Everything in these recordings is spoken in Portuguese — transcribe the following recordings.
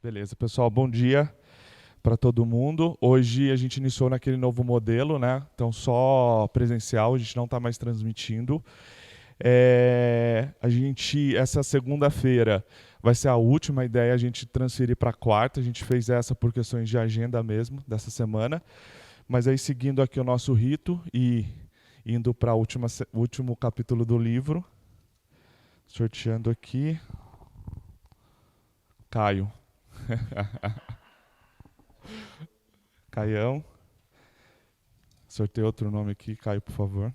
Beleza, pessoal, bom dia para todo mundo. Hoje a gente iniciou naquele novo modelo, né? Então só presencial, a gente não está mais transmitindo. Essa segunda-feira vai ser a última ideia, a gente transferir para quarta. A gente fez essa por questões de agenda mesmo, dessa semana. Mas aí, seguindo aqui o nosso rito e indo para o último capítulo do livro, sorteando aqui, Caio. Caião. Sorteio outro nome aqui, Caio, por favor.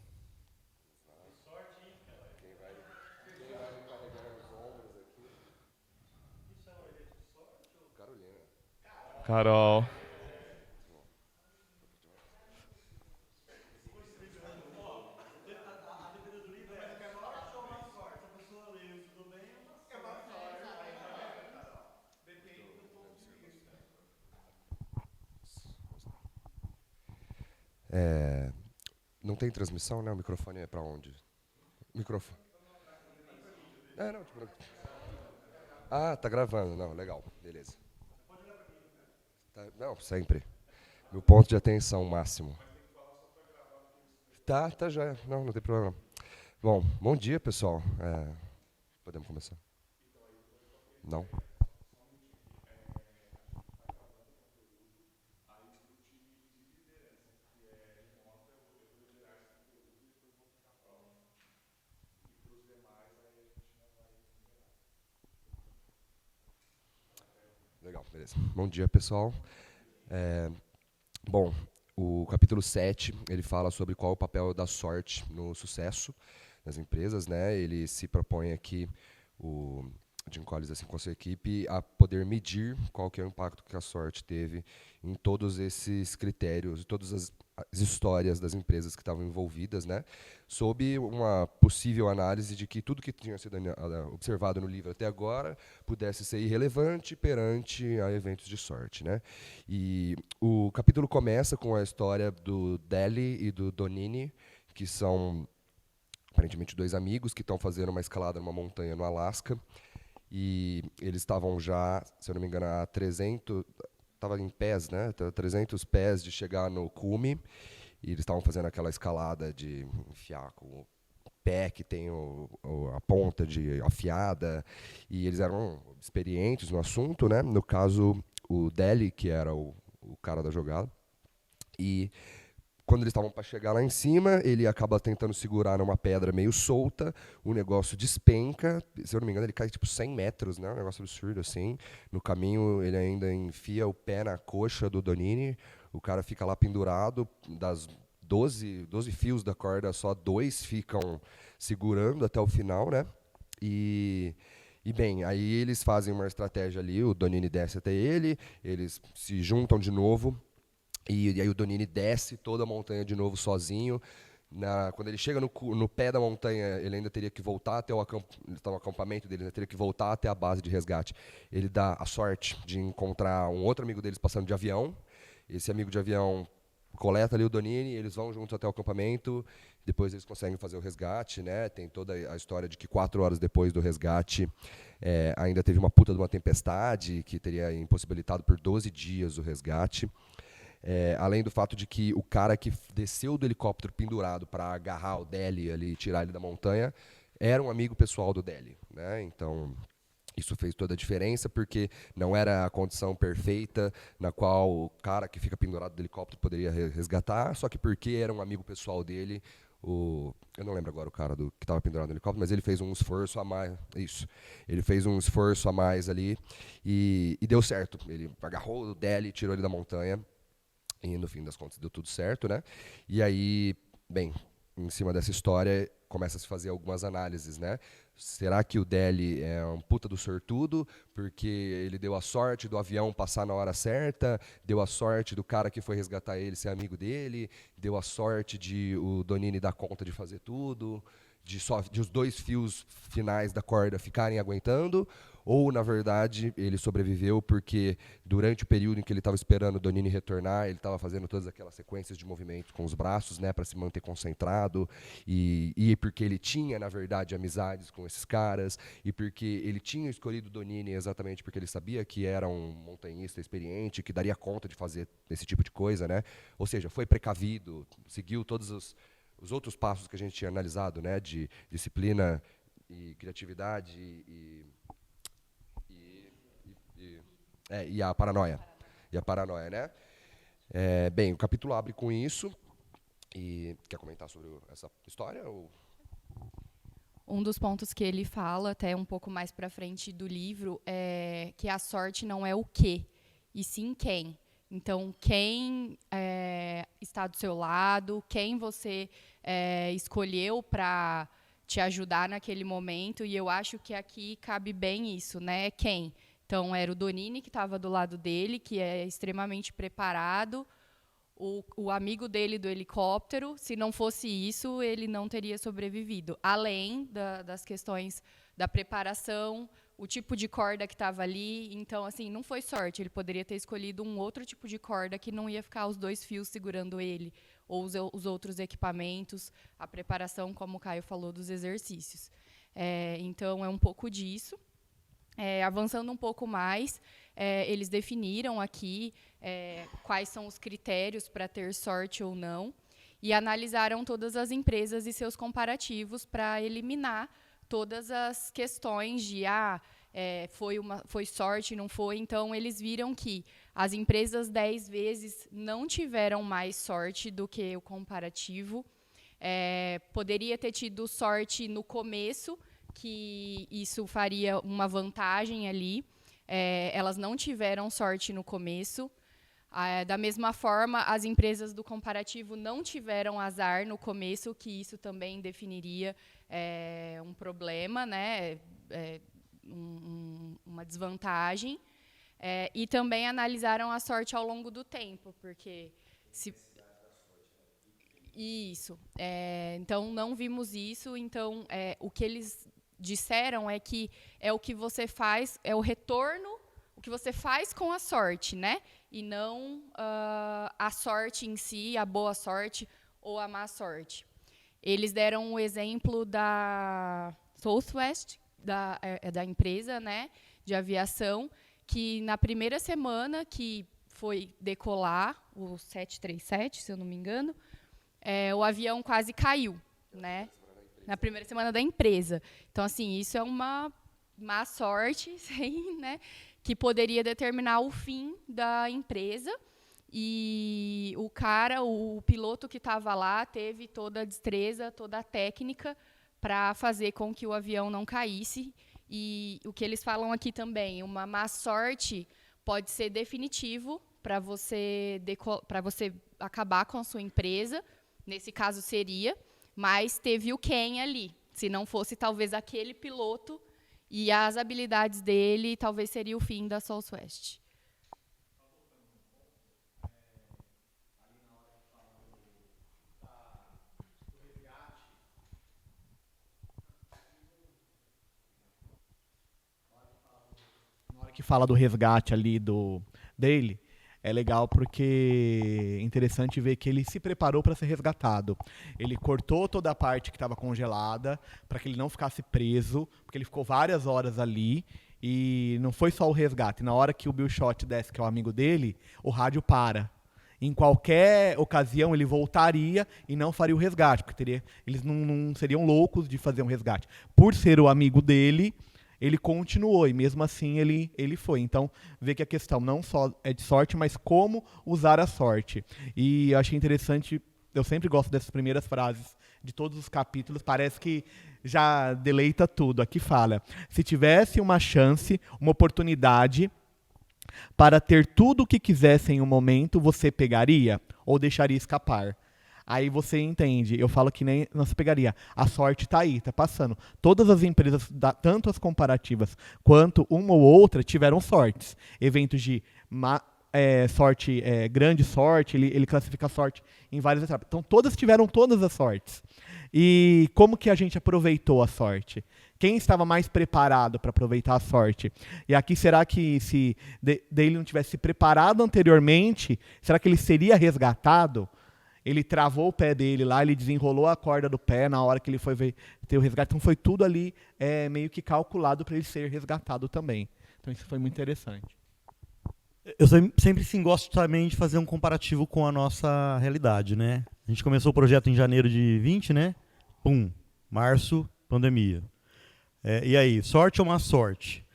Carol. Não tem transmissão, né? O microfone é pra onde? Microfone. Não, tipo... tá gravando. Não, legal. Beleza. Não, sempre. Meu ponto de atenção máximo. Tá já. Não tem problema. Bom dia, pessoal. Podemos começar? Não? Legal, beleza. Bom dia, pessoal. Bom, o capítulo 7, ele fala sobre qual é o papel da sorte no sucesso das empresas, né? Ele se propõe aqui, o Jim Collins, assim, com a sua equipe, a poder medir qual que é o impacto que a sorte teve em todos esses critérios, todas as histórias das empresas que estavam envolvidas, né? Sob uma possível análise de que tudo que tinha sido observado no livro até agora pudesse ser irrelevante perante a eventos de sorte, né? E o capítulo começa com a história do Deli e do Donini, que são aparentemente dois amigos que estão fazendo uma escalada numa montanha no Alasca. E eles estavam já, se eu não me engano, a 300, estava em pés, né? 300 pés de chegar no cume. E eles estavam fazendo aquela escalada de enfiar com o pé que tem a ponta de afiada. E eles eram experientes no assunto, né? No caso, o Deli, que era o cara da jogada. E quando eles estavam para chegar lá em cima, ele acaba tentando segurar numa pedra meio solta, o negócio despenca, se eu não me engano ele cai tipo 100 metros, né? Um negócio absurdo assim. No caminho ele ainda enfia o pé na coxa do Donini, o cara fica lá pendurado, das 12 fios da corda, só 2 ficam segurando até o final, né? E bem, aí eles fazem uma estratégia ali, o Donini desce até ele, eles se juntam de novo, e aí o Donini desce toda a montanha de novo sozinho. Quando ele chega no pé da montanha, ele ainda teria que voltar até o acampamento dele, ainda teria que voltar até a base de resgate. Ele dá a sorte de encontrar um outro amigo deles passando de avião. Esse amigo de avião coleta ali o Donini, eles vão juntos até o acampamento, depois eles conseguem fazer o resgate, né? Tem toda a história de que 4 horas depois do resgate ainda teve uma puta de uma tempestade que teria impossibilitado por 12 dias o resgate. Além do fato de que o cara que desceu do helicóptero pendurado para agarrar o Deli ali e tirar ele da montanha era um amigo pessoal do Deli, né? Então isso fez toda a diferença, porque não era a condição perfeita na qual o cara que fica pendurado do helicóptero poderia resgatar, só que porque era um amigo pessoal dele, eu não lembro agora o cara que estava pendurado no helicóptero, mas ele fez um esforço a mais. Isso. Ele fez um esforço a mais ali e deu certo. Ele agarrou o Deli, tirou ele da montanha. E no fim das contas deu tudo certo, né? E aí, bem, em cima dessa história começa a se fazer algumas análises, né? Será que o Deli é um puta do sortudo porque ele deu a sorte do avião passar na hora certa, deu a sorte do cara que foi resgatar ele ser amigo dele, deu a sorte de o Donini dar conta de fazer tudo, de os 2 fios finais da corda ficarem aguentando, ou, na verdade, ele sobreviveu porque, durante o período em que ele estava esperando o Donini retornar, ele estava fazendo todas aquelas sequências de movimentos com os braços, né, para se manter concentrado, e porque ele tinha, na verdade, amizades com esses caras, e porque ele tinha escolhido o Donini exatamente porque ele sabia que era um montanhista experiente, que daria conta de fazer esse tipo de coisa, né? Ou seja, foi precavido, seguiu todos os outros passos que a gente tinha analisado, né, de disciplina e criatividade e a paranoia. E a paranoia, né? Bem, o capítulo abre com isso. E quer comentar sobre essa história? Ou? Um dos pontos que ele fala, até um pouco mais para frente do livro, é que a sorte não é o quê, e sim quem. Então, quem está do seu lado, quem você escolheu para te ajudar naquele momento, e eu acho que aqui cabe bem isso, né? Quem? Então, era o Donini que estava do lado dele, que é extremamente preparado, o amigo dele do helicóptero. Se não fosse isso, ele não teria sobrevivido. Além das questões da preparação, o tipo de corda que estava ali. Então, assim, não foi sorte. Ele poderia ter escolhido um outro tipo de corda que não ia ficar os 2 fios segurando ele, ou os outros equipamentos, a preparação, como o Caio falou, dos exercícios. Então, é um pouco disso. Avançando um pouco mais, eles definiram aqui quais são os critérios para ter sorte ou não, e analisaram todas as empresas e seus comparativos para eliminar todas as questões de foi sorte, não foi. Então, eles viram que as empresas 10 vezes não tiveram mais sorte do que o comparativo. Poderia ter tido sorte no começo, que isso faria uma vantagem ali. Elas não tiveram sorte no começo. Da mesma forma, as empresas do comparativo não tiveram azar no começo, que isso também definiria um problema, né? Uma desvantagem. E também analisaram a sorte ao longo do tempo, porque isso. Então, não vimos isso. Então, o que eles disseram é que é o que você faz, é o retorno, o que você faz com a sorte, né? E não a sorte em si, a boa sorte ou a má sorte. Eles deram o exemplo da Southwest, da empresa, né, de aviação, que na primeira semana que foi decolar, o 737, se eu não me engano, o avião quase caiu, né? Na primeira semana da empresa. Então, assim, isso é uma má sorte, né, que poderia determinar o fim da empresa. E o piloto que estava lá, teve toda a destreza, toda a técnica para fazer com que o avião não caísse. E o que eles falam aqui também, uma má sorte pode ser definitivo para você acabar com a sua empresa. Nesse caso seria, mas teve o quem ali. Se não fosse, talvez, aquele piloto e as habilidades dele, talvez seria o fim da Southwest. Na hora que fala do resgate ali dele, é legal porque é interessante ver que ele se preparou para ser resgatado. Ele cortou toda a parte que estava congelada para que ele não ficasse preso, porque ele ficou várias horas ali e não foi só o resgate. Na hora que o Bill Schott desce, que é o amigo dele, o rádio para. Em qualquer ocasião ele voltaria e não faria o resgate, porque eles não seriam loucos de fazer um resgate. Por ser o amigo dele, ele continuou, e mesmo assim ele foi. Então, vê que a questão não só é de sorte, mas como usar a sorte. E eu achei interessante, eu sempre gosto dessas primeiras frases de todos os capítulos, parece que já deleita tudo. Aqui fala, se tivesse uma chance, uma oportunidade para ter tudo o que quisesse em um momento, você pegaria ou deixaria escapar? Aí você entende, eu falo que nem não se pegaria. A sorte está aí, está passando. Todas as empresas, tanto as comparativas quanto uma ou outra, tiveram sortes. Eventos de sorte, grande sorte, ele classifica a sorte em várias etapas. Então todas tiveram todas as sortes. E como que a gente aproveitou a sorte? Quem estava mais preparado para aproveitar a sorte? E aqui, será que se Dale não tivesse se preparado anteriormente, será que ele seria resgatado? Ele travou o pé dele lá, ele desenrolou a corda do pé na hora que ele foi ter o resgate. Então foi tudo ali meio que calculado para ele ser resgatado também. Então isso foi muito interessante. Eu sempre sim gosto também de fazer um comparativo com a nossa realidade, né? A gente começou o projeto em janeiro de 20, né? Março, pandemia. E aí, sorte ou má sorte?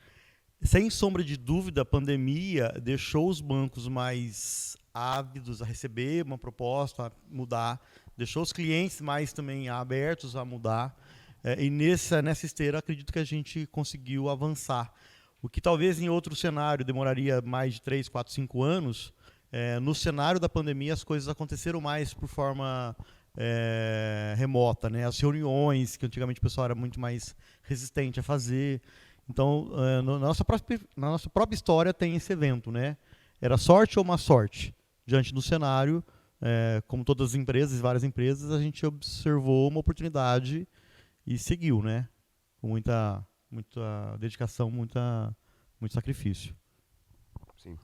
Sem sombra de dúvida, a pandemia deixou os bancos mais ávidos a receber uma proposta, a mudar, deixou os clientes mais também abertos a mudar. E nessa esteira, acredito que a gente conseguiu avançar. O que talvez em outro cenário demoraria mais de 3, 4, 5 anos, no cenário da pandemia as coisas aconteceram mais por forma remota, né? As reuniões, que antigamente o pessoal era muito mais resistente a fazer. Então, na nossa própria história tem esse evento, né? Era sorte ou má sorte? Diante do cenário, como todas as empresas, várias empresas, a gente observou uma oportunidade e seguiu, né? Com muita dedicação, muito sacrifício. Sim.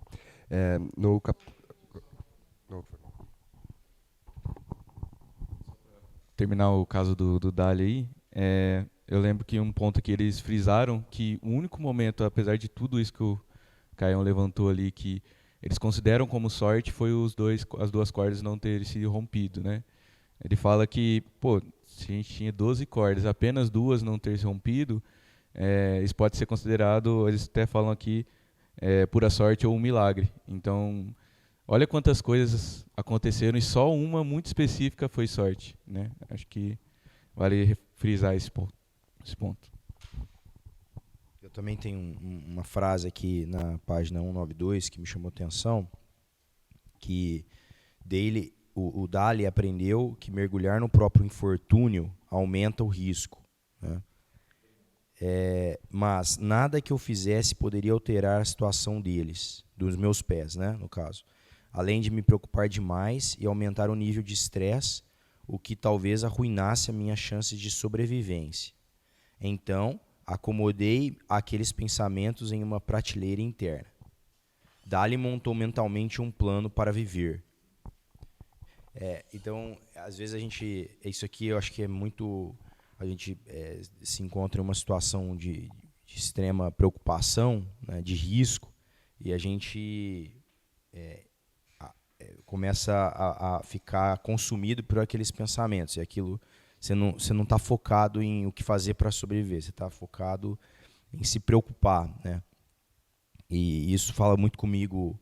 Terminar o caso do Dali aí, eu lembro que um ponto que eles frisaram, que o único momento, apesar de tudo isso que o Caião levantou ali, que eles consideram como sorte, foi as duas cordas não terem se rompido, né? Ele fala que, se a gente tinha 12 cordas, apenas 2 não ter se rompido, isso pode ser considerado, eles até falam aqui, pura sorte ou um milagre. Então, olha quantas coisas aconteceram e só uma muito específica foi sorte, né? Acho que vale frisar esse ponto. Eu também tenho uma frase aqui na página 192 que me chamou atenção, que o Dali aprendeu que mergulhar no próprio infortúnio aumenta o risco, né? Mas nada que eu fizesse poderia alterar a situação deles, dos meus pés, né, no caso. Além de me preocupar demais e aumentar o nível de estresse, o que talvez arruinasse a minha chance de sobrevivência. Então, acomodei aqueles pensamentos em uma prateleira interna. Dali montou mentalmente um plano para viver. Então, às vezes isso aqui eu acho que é muito... A gente se encontra em uma situação de extrema preocupação, né, de risco, e a gente começa a ficar consumido por aqueles pensamentos. E aquilo, você não está focado em o que fazer para sobreviver, você está focado em se preocupar, né? E isso falou muito comigo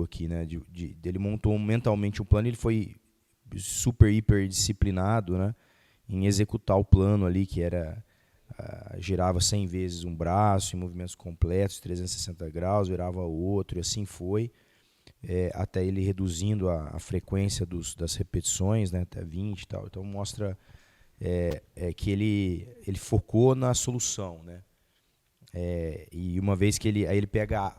aqui, né? Ele montou mentalmente um plano, ele foi super, hiper disciplinado, né, em executar o plano ali, que era girava 100 vezes um braço, em movimentos completos, 360 graus, virava o outro, e assim foi, até ele reduzindo a frequência das repetições, né, até 20 e tal. Então mostra que ele focou na solução, né? E uma vez que ele pega,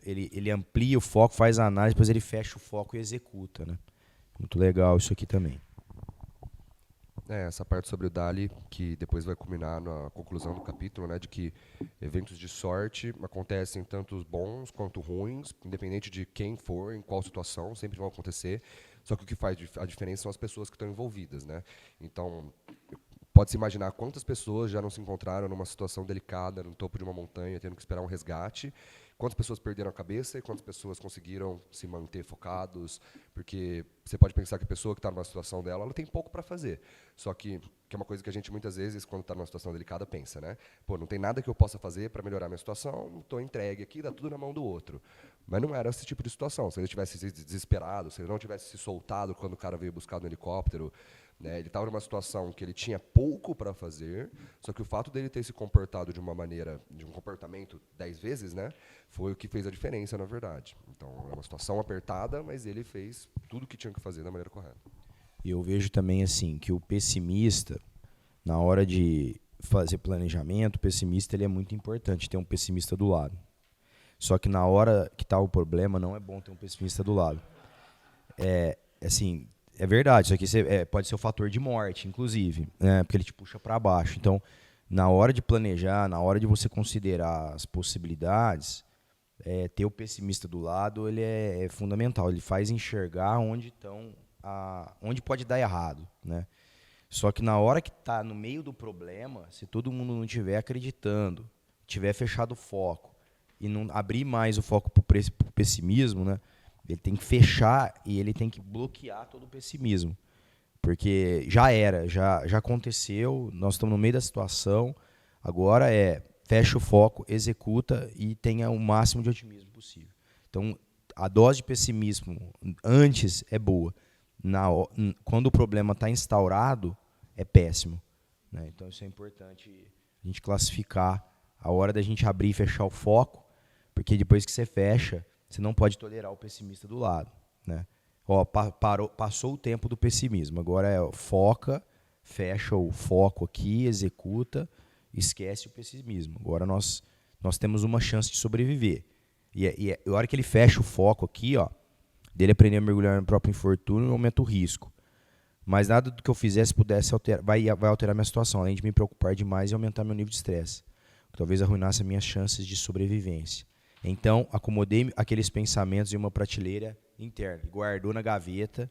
ele amplia o foco, faz a análise, depois ele fecha o foco e executa, né? Muito legal isso aqui também. Essa parte sobre o Dali, que depois vai culminar na conclusão do capítulo, né, de que eventos de sorte acontecem tanto bons quanto ruins, independente de quem for, em qual situação, sempre vão acontecer. Só que o que faz a diferença são as pessoas que estão envolvidas, né? Então, pode-se imaginar quantas pessoas já não se encontraram numa situação delicada, no topo de uma montanha, tendo que esperar um resgate. Quantas pessoas perderam a cabeça e quantas pessoas conseguiram se manter focados, porque você pode pensar que a pessoa que está numa situação dela, ela tem pouco para fazer. Só que é uma coisa que a gente muitas vezes, quando está numa situação delicada, pensa, né? Não tem nada que eu possa fazer para melhorar a minha situação, estou entregue aqui, dá tudo na mão do outro. Mas não era esse tipo de situação. Se ele tivesse se desesperado, se ele não tivesse se soltado quando o cara veio buscar no helicóptero, né, ele estava numa situação que ele tinha pouco para fazer, só que o fato dele ter se comportado de um comportamento 10 vezes, né, foi o que fez a diferença, na verdade. Então, é uma situação apertada, mas ele fez tudo o que tinha que fazer da maneira correta. E eu vejo também assim que o pessimista, na hora de fazer planejamento, o pessimista ele é muito importante ter um pessimista do lado. Só que na hora que está o problema, não é bom ter um pessimista do lado. Assim, é verdade, isso aqui pode ser o fator de morte, inclusive, né? Porque ele te puxa para baixo. Então, na hora de planejar, na hora de você considerar as possibilidades, ter o pessimista do lado ele é fundamental. Ele faz enxergar onde pode dar errado, né? Só que na hora que está no meio do problema, se todo mundo não estiver acreditando, tiver fechado o foco e não abrir mais o foco para o pessimismo, né? Ele tem que fechar e ele tem que bloquear todo o pessimismo. Porque já aconteceu, nós estamos no meio da situação, agora fecha o foco, executa e tenha o máximo de otimismo possível. Então, a dose de pessimismo antes é boa. Quando o problema está instaurado, é péssimo, né? Então, isso é importante a gente classificar a hora da gente abrir e fechar o foco, porque depois que você fecha, você não pode tolerar o pessimista do lado, né? Passou o tempo do pessimismo, agora foca, fecha o foco aqui, executa, esquece o pessimismo. Agora nós temos uma chance de sobreviver. E a hora que ele fecha o foco aqui, dele aprender a mergulhar no próprio infortúnio, aumenta o risco. Mas nada do que eu fizesse pudesse vai alterar minha situação, além de me preocupar demais e aumentar meu nível de estresse. Talvez arruinasse as minhas chances de sobrevivência. Então, acomodei aqueles pensamentos em uma prateleira interna, guardou na gaveta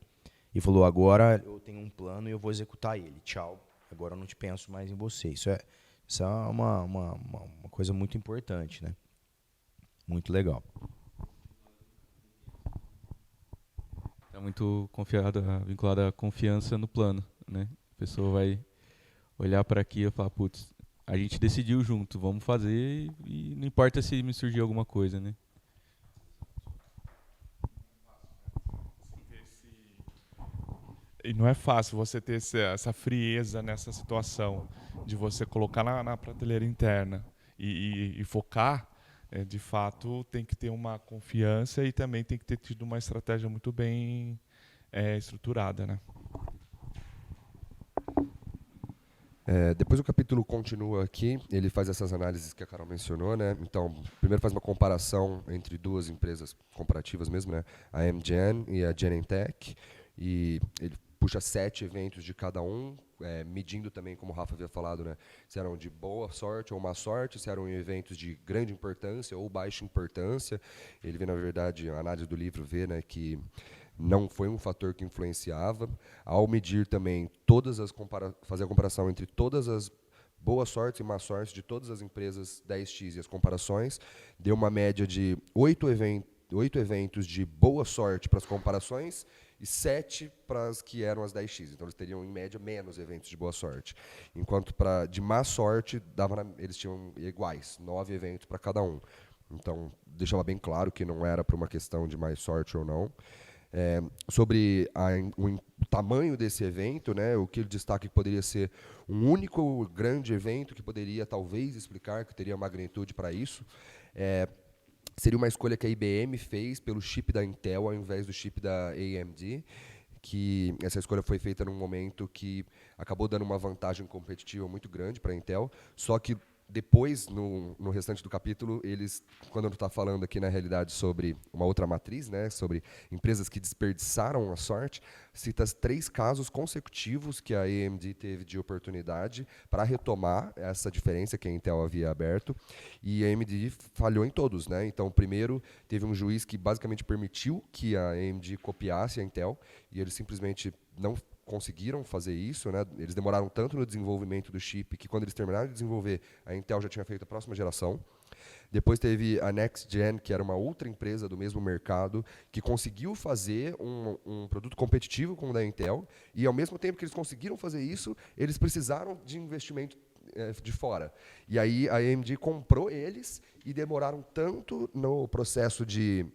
e falou, agora eu tenho um plano e eu vou executar ele. Tchau, agora eu não te penso mais em você. Isso é uma coisa muito importante, né? Muito legal. É muito vinculada à confiança no plano, né? A pessoa vai olhar para aqui e falar, putz, a gente decidiu junto, vamos fazer e não importa se me surgir alguma coisa, né? E não é fácil você ter essa frieza nessa situação de você colocar na prateleira interna e focar. De fato, tem que ter uma confiança e também tem que ter tido uma estratégia muito bem estruturada, né? Depois o capítulo continua aqui, ele faz essas análises que a Carol mencionou, né? Então, primeiro faz uma comparação entre duas empresas comparativas mesmo, né? A Amgen e a Genentech, e ele puxa 7 eventos de cada um, medindo também, como o Rafa havia falado, né? Se eram de boa sorte ou má sorte, se eram eventos de grande importância ou baixa importância. Ele vê, na verdade, a análise do livro vê, né, que não foi um fator que influenciava. Ao medir também fazer a comparação entre todas as boas sortes e má sortes de todas as empresas 10x e as comparações, deu uma média de 8 eventos de boa sorte para as comparações e 7 para as que eram as 10x. Então, eles teriam, em média, menos eventos de boa sorte. Enquanto de má sorte, eles tinham iguais, 9 eventos para cada um. Então, deixava bem claro que não era por uma questão de mais sorte ou não. Sobre o tamanho desse evento, né, o que ele destaca que poderia ser um único grande evento que poderia, talvez, explicar que teria magnitude para isso. Seria uma escolha que a IBM fez pelo chip da Intel ao invés do chip da AMD, que essa escolha foi feita num momento que acabou dando uma vantagem competitiva muito grande para a Intel, só que depois, no restante do capítulo, quando ele está falando aqui, na realidade, sobre uma outra matriz, né, sobre empresas que desperdiçaram a sorte, cita 3 casos consecutivos que a AMD teve de oportunidade para retomar essa diferença que a Intel havia aberto, e a AMD falhou em todos, né? Então, primeiro, teve um juiz que basicamente permitiu que a AMD copiasse a Intel, e eles simplesmente não conseguiram fazer isso, né? Eles demoraram tanto no desenvolvimento do chip que quando eles terminaram de desenvolver, a Intel já tinha feito a próxima geração. Depois teve a NextGen, que era uma outra empresa do mesmo mercado, que conseguiu fazer um produto competitivo com o da Intel, e ao mesmo tempo que eles conseguiram fazer isso, eles precisaram de investimento de fora. E aí a AMD comprou eles e demoraram tanto no processo de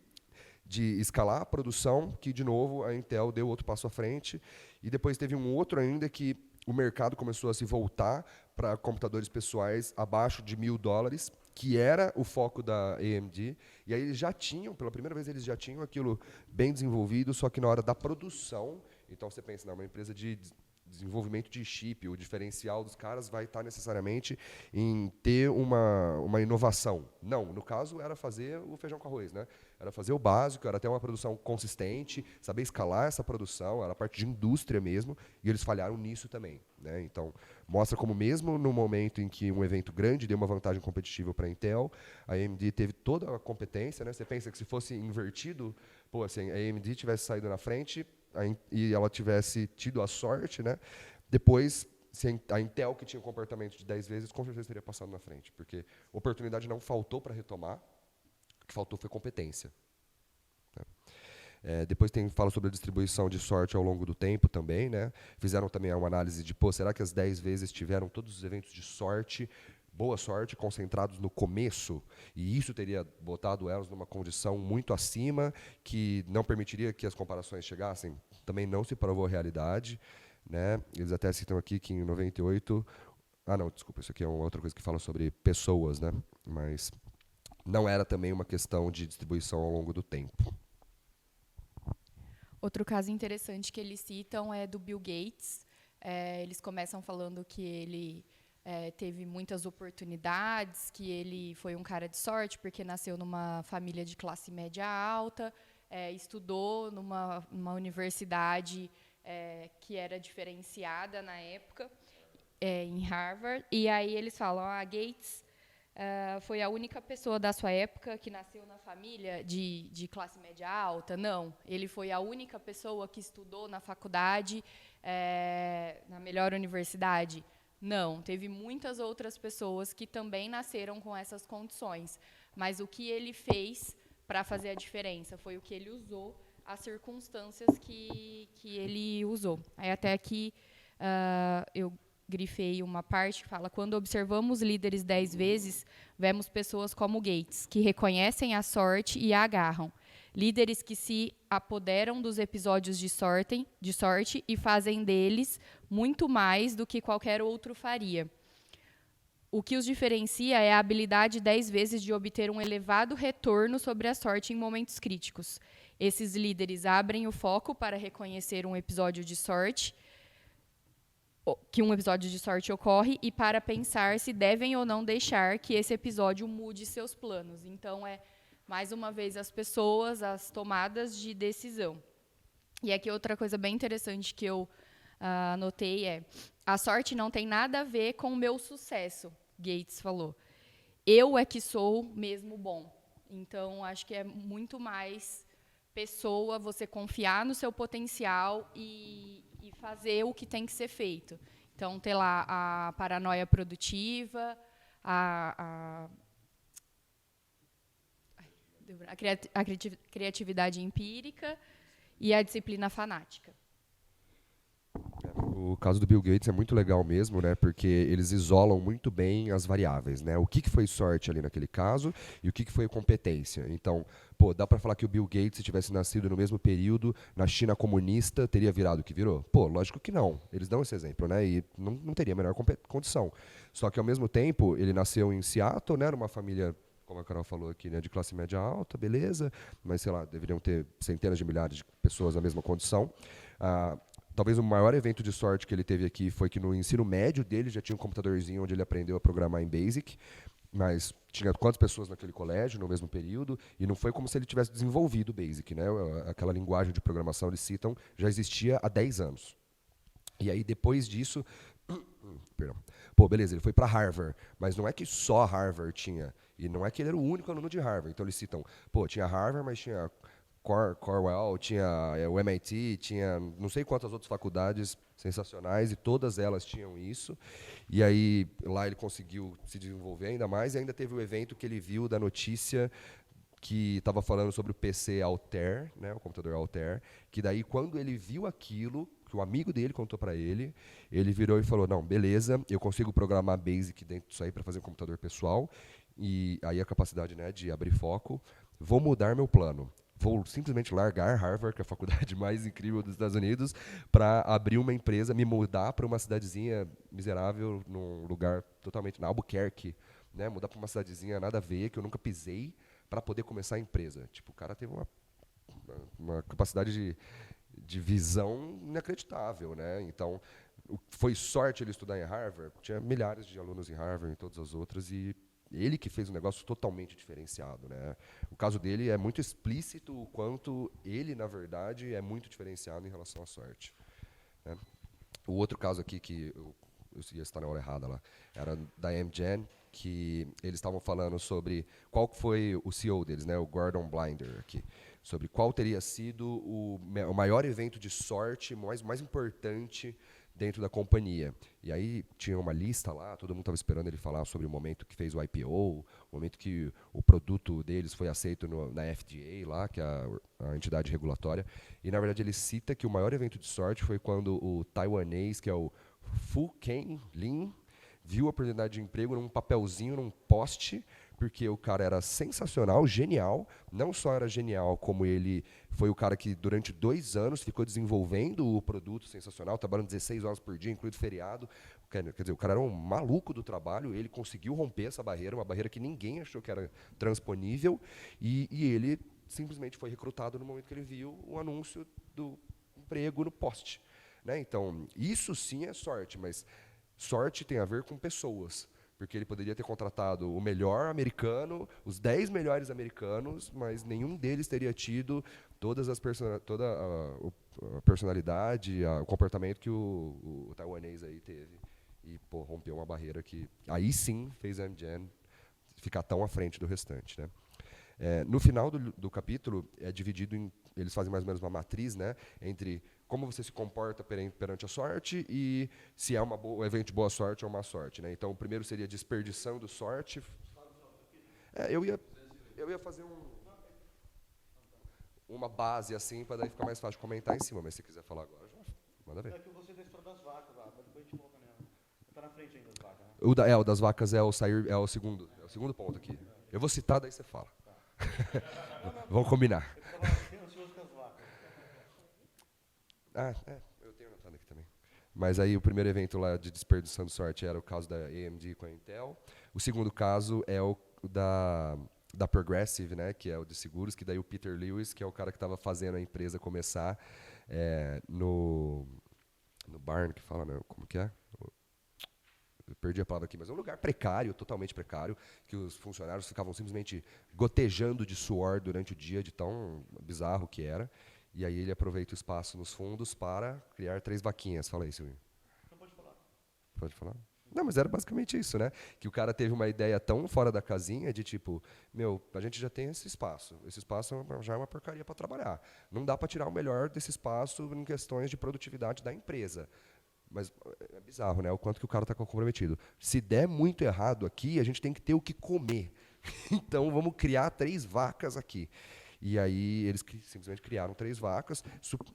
escalar a produção, que, de novo, a Intel deu outro passo à frente. E depois teve um outro ainda que o mercado começou a se voltar para computadores pessoais abaixo de $1.000, que era o foco da AMD. E aí eles já tinham, pela primeira vez, eles já tinham aquilo bem desenvolvido, só que na hora da produção, então você pensa, não, uma empresa de desenvolvimento de chip, o diferencial dos caras vai estar necessariamente em ter uma inovação. Não, no caso era fazer o feijão com arroz, né? Era fazer o básico, era ter uma produção consistente, saber escalar essa produção, era a parte de indústria mesmo, e eles falharam nisso também, né? Então, mostra como mesmo no momento em que um evento grande deu uma vantagem competitiva para a Intel, a AMD teve toda a competência, né? Você pensa que se fosse invertido, pô, assim, a AMD tivesse saído na frente, e ela tivesse tido a sorte, né? Depois, se a Intel, que tinha um comportamento de 10 vezes, com certeza teria passado na frente, porque oportunidade não faltou para retomar, o que faltou foi competência. Né? Depois fala sobre a distribuição de sorte ao longo do tempo também, né? Fizeram também uma análise de, pô, será que as 10 vezes tiveram todos os eventos de sorte, boa sorte, concentrados no começo, e isso teria botado elas numa condição muito acima, que não permitiria que as comparações chegassem? Também não se provou a realidade, né? Eles até citam aqui que em 98... não, desculpa, isso aqui é uma outra coisa que fala sobre pessoas, né? Mas não era também uma questão de distribuição ao longo do tempo. Outro caso interessante que eles citam é do Bill Gates. Eles começam falando que ele teve muitas oportunidades, que ele foi um cara de sorte porque nasceu numa família de classe média alta, estudou numa universidade que era diferenciada na época, em Harvard. E aí eles falam, Gates foi a única pessoa da sua época que nasceu na família de classe média alta? Não. Ele foi a única pessoa que estudou na faculdade, na melhor universidade? Não, teve muitas outras pessoas que também nasceram com essas condições. Mas o que ele fez para fazer a diferença foi o que ele usou, as circunstâncias que ele usou. Aí até aqui eu grifei uma parte que fala: quando observamos líderes 10 vezes, vemos pessoas como Gates, que reconhecem a sorte e a agarram. Líderes que se apoderam dos episódios de sorte e fazem deles muito mais do que qualquer outro faria. O que os diferencia é a habilidade 10 vezes de obter um elevado retorno sobre a sorte em momentos críticos. Esses líderes abrem o foco para reconhecer um episódio de sorte, que um episódio de sorte ocorre, e para pensar se devem ou não deixar que esse episódio mude seus planos. Então, mais uma vez, as pessoas, as tomadas de decisão. E aqui outra coisa bem interessante que eu anotei a sorte não tem nada a ver com o meu sucesso, Gates falou. Eu é que sou mesmo bom. Então, acho que é muito mais pessoa, você confiar no seu potencial e fazer o que tem que ser feito. Então, ter lá a paranoia produtiva, a criatividade empírica e a disciplina fanática. O caso do Bill Gates é muito legal mesmo, né? Porque eles isolam muito bem as variáveis, né? O que foi sorte ali naquele caso e o que foi competência. Então, dá para falar que o Bill Gates, se tivesse nascido no mesmo período na China comunista, teria virado o que virou? Lógico que não. Eles dão esse exemplo, né? E não teria a menor condição. Só que, ao mesmo tempo, ele nasceu em Seattle, né? Numa família, como a Carol falou aqui, né, de classe média alta, beleza, mas, sei lá, deveriam ter centenas de milhares de pessoas na mesma condição. Talvez o maior evento de sorte que ele teve aqui foi que no ensino médio dele já tinha um computadorzinho onde ele aprendeu a programar em BASIC, mas tinha quantas pessoas naquele colégio no mesmo período, e não foi como se ele tivesse desenvolvido o BASIC, né? Aquela linguagem de programação, eles citam, já existia há 10 anos. E aí, depois disso, perdão, beleza, ele foi para Harvard, mas não é que só Harvard tinha, e não é que ele era o único aluno de Harvard. Então eles citam, tinha Harvard, mas tinha Cornell, tinha o MIT, tinha não sei quantas outras faculdades sensacionais, e todas elas tinham isso. E aí lá ele conseguiu se desenvolver ainda mais, e ainda teve o evento que ele viu da notícia que estava falando sobre o PC Altair, né, o computador Altair, que daí quando ele viu aquilo, que o amigo dele contou para ele virou e falou: não, beleza, eu consigo programar BASIC dentro disso aí para fazer um computador pessoal, e aí a capacidade, né, de abrir foco, vou mudar meu plano. Vou simplesmente largar Harvard, que é a faculdade mais incrível dos Estados Unidos, para abrir uma empresa, me mudar para uma cidadezinha miserável, num lugar totalmente, na Albuquerque, né? Mudar para uma cidadezinha nada a ver, que eu nunca pisei, para poder começar a empresa. Tipo, o cara teve uma capacidade de visão inacreditável, né? Então, foi sorte ele estudar em Harvard? Tinha milhares de alunos em Harvard e todas as outras, e ele que fez um negócio totalmente diferenciado, né? O caso dele é muito explícito o quanto ele, na verdade, é muito diferenciado em relação à sorte, né? O outro caso aqui, que eu ia estar na hora errada lá, era da Amgen, que eles estavam falando sobre qual foi o CEO deles, né, o Gordon Blinder aqui, sobre qual teria sido o maior evento de sorte, mais importante dentro da companhia. E aí tinha uma lista lá, todo mundo estava esperando ele falar sobre o momento que fez o IPO, o momento que o produto deles foi aceito na FDA, lá, que é a entidade regulatória. E, na verdade, ele cita que o maior evento de sorte foi quando o taiwanês, que é o Fu Ken Lin, viu a oportunidade de emprego num papelzinho, num poste, porque o cara era sensacional, genial. Não só era genial, como ele foi o cara que, durante 2 anos, ficou desenvolvendo o produto sensacional, trabalhando 16 horas por dia, incluído feriado. Quer dizer, o cara era um maluco do trabalho, ele conseguiu romper essa barreira, uma barreira que ninguém achou que era transponível, e ele simplesmente foi recrutado no momento que ele viu o anúncio do emprego no poste, né? Então, isso sim é sorte, mas sorte tem a ver com pessoas. Porque ele poderia ter contratado o melhor americano, os 10 melhores americanos, mas nenhum deles teria tido toda a personalidade, o comportamento que o taiwanês aí teve. E, pô, rompeu uma barreira que aí sim fez a Amgen ficar tão à frente do restante, né? No final do capítulo, é dividido em... Eles fazem mais ou menos uma matriz, né, entre como você se comporta perante a sorte e se é um evento de boa sorte ou má sorte, né? Então, o primeiro seria desperdiçando sorte. Eu ia fazer uma base assim, para daí ficar mais fácil de comentar em cima, mas se quiser falar agora, já manda ver. É que você tem a história das vacas lá, mas depois a gente coloca nela. Está na frente ainda das vacas, né? O das vacas é o segundo ponto aqui. Eu vou citar, daí você fala. Vamos combinar. Eu tenho anotado aqui também. Mas aí o primeiro evento lá de desperdiçando sorte era o caso da AMD com a Intel. O segundo caso é o da Progressive, né, que é o de seguros, que daí o Peter Lewis, que é o cara que estava fazendo a empresa começar no barn, que fala, né, como que é? Eu perdi a palavra aqui, mas é um lugar precário, totalmente precário, que os funcionários ficavam simplesmente gotejando de suor durante o dia, de tão bizarro que era. E aí ele aproveita o espaço nos fundos para criar 3 vaquinhas. Fala aí, Silvio. Não pode falar. Pode falar? Não, mas era basicamente isso, né? Que o cara teve uma ideia tão fora da casinha de tipo, a gente já tem esse espaço já é uma porcaria para trabalhar. Não dá para tirar o melhor desse espaço em questões de produtividade da empresa. Mas é bizarro, né? O quanto que o cara está comprometido. Se der muito errado aqui, a gente tem que ter o que comer. Então vamos criar 3 vacas aqui. E aí eles simplesmente criaram 3 vacas.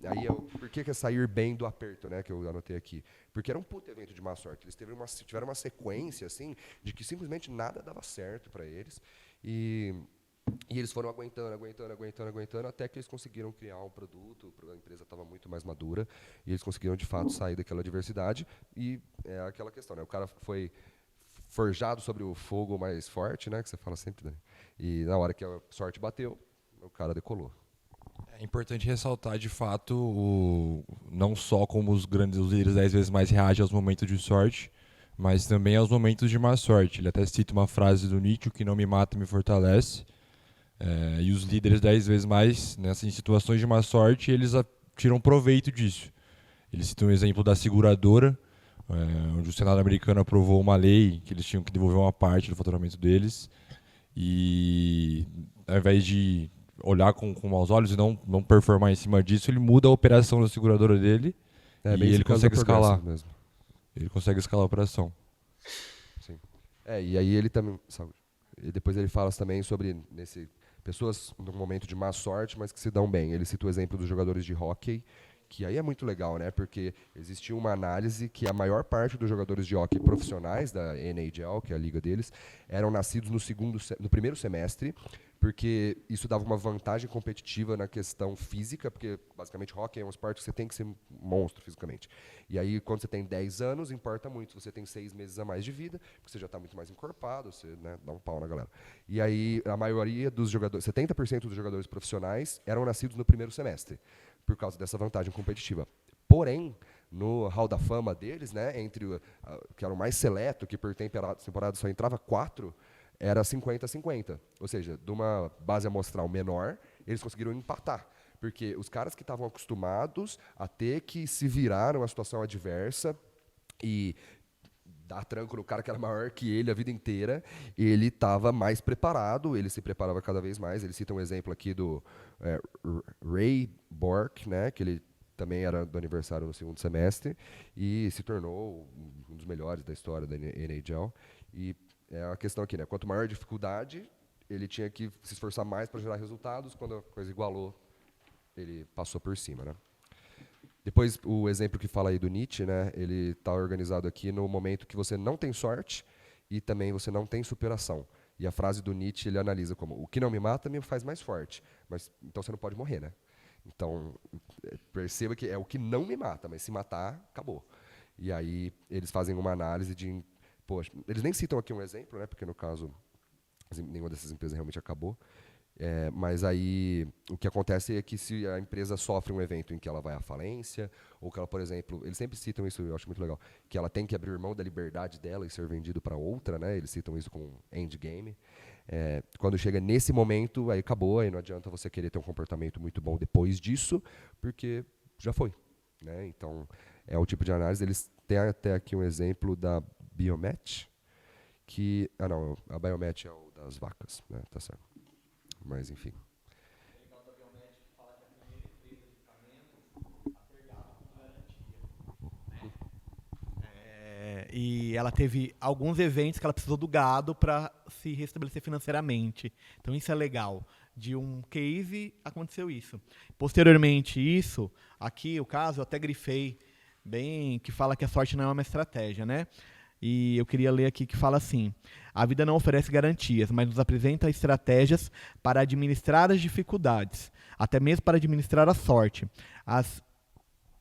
Aí por que é sair bem do aperto, né, que eu anotei aqui? Porque era um puto evento de má sorte. Eles tiveram uma sequência assim de que simplesmente nada dava certo para eles. E eles foram aguentando, até que eles conseguiram criar um produto, a empresa estava muito mais madura, e eles conseguiram, de fato, sair daquela adversidade. E é aquela questão, né? O cara foi forjado sobre o fogo mais forte, né, que você fala sempre, né? E na hora que a sorte bateu, o cara decolou. É importante ressaltar, de fato, não só como os líderes 10 vezes mais reagem aos momentos de sorte, mas também aos momentos de má sorte. Ele até cita uma frase do Nietzsche: "O que não me mata me fortalece". E os líderes 10 vezes mais, em situações de má sorte, eles tiram proveito disso. Ele cita um exemplo da seguradora, onde o Senado americano aprovou uma lei que eles tinham que devolver uma parte do faturamento deles, e ao invés de olhar com maus olhos e não performar em cima disso, ele muda a operação da seguradora dele e ele consegue escalar. Mesmo. Ele consegue escalar a operação. Sim. E aí ele também... E depois ele fala também sobre pessoas num momento de má sorte, mas que se dão bem. Ele cita o exemplo dos jogadores de hóquei, que aí é muito legal, né? Porque existia uma análise que a maior parte dos jogadores de hóquei profissionais da NHL, que é a liga deles, eram nascidos no primeiro semestre, porque isso dava uma vantagem competitiva na questão física, porque basicamente hóquei é um esporte que você tem que ser monstro fisicamente. E aí, quando você tem 10 anos, importa muito. Você tem 6 meses a mais de vida, porque você já está muito mais encorpado, você, né, dá um pau na galera. E aí, a maioria dos jogadores, 70% dos jogadores profissionais eram nascidos no primeiro semestre, por causa dessa vantagem competitiva. Porém, no Hall da Fama deles, né, que era o mais seleto, que por temporada só entrava 4, era 50-50. Ou seja, de uma base amostral menor, eles conseguiram empatar. Porque os caras que estavam acostumados a ter que se virar numa situação adversa e dar tranco no cara que era maior que ele a vida inteira, ele estava mais preparado, ele se preparava cada vez mais. Ele cita um exemplo aqui do Ray Bork, né, que ele também era do aniversário no segundo semestre e se tornou um dos melhores da história da NHL. E é a questão aqui, né, quanto maior a dificuldade, ele tinha que se esforçar mais para gerar resultados. Quando a coisa igualou, ele passou por cima, né? Depois, o exemplo que fala aí do Nietzsche, né, ele está organizado aqui no momento que você não tem sorte e também você não tem superação. E a frase do Nietzsche ele analisa como: o que não me mata me faz mais forte, mas então você não pode morrer, né? Então, perceba que é o que não me mata, mas se matar, acabou. E aí eles fazem uma análise de... Poxa, eles nem citam aqui um exemplo, né, porque no caso nenhuma dessas empresas realmente acabou. Mas aí o que acontece é que se a empresa sofre um evento em que ela vai à falência, ou que ela, por exemplo, eles sempre citam isso, eu acho muito legal, que ela tem que abrir mão da liberdade dela e ser vendido para outra, né? Eles citam isso como endgame. Quando chega nesse momento, aí acabou, aí não adianta você querer ter um comportamento muito bom depois disso, porque já foi, né? Então, é o tipo de análise. Eles têm até aqui um exemplo da Biomet, que... não, a Biomet é o das vacas, né? Tá certo. Mas, enfim. E ela teve alguns eventos que ela precisou do gado para se restabelecer financeiramente. Então isso é legal. De um case aconteceu isso. Posteriormente isso, aqui o caso eu até grifei bem, que fala que a sorte não é uma estratégia, né? E eu queria ler aqui que fala assim: a vida não oferece garantias, mas nos apresenta estratégias para administrar as dificuldades, até mesmo para administrar a sorte. A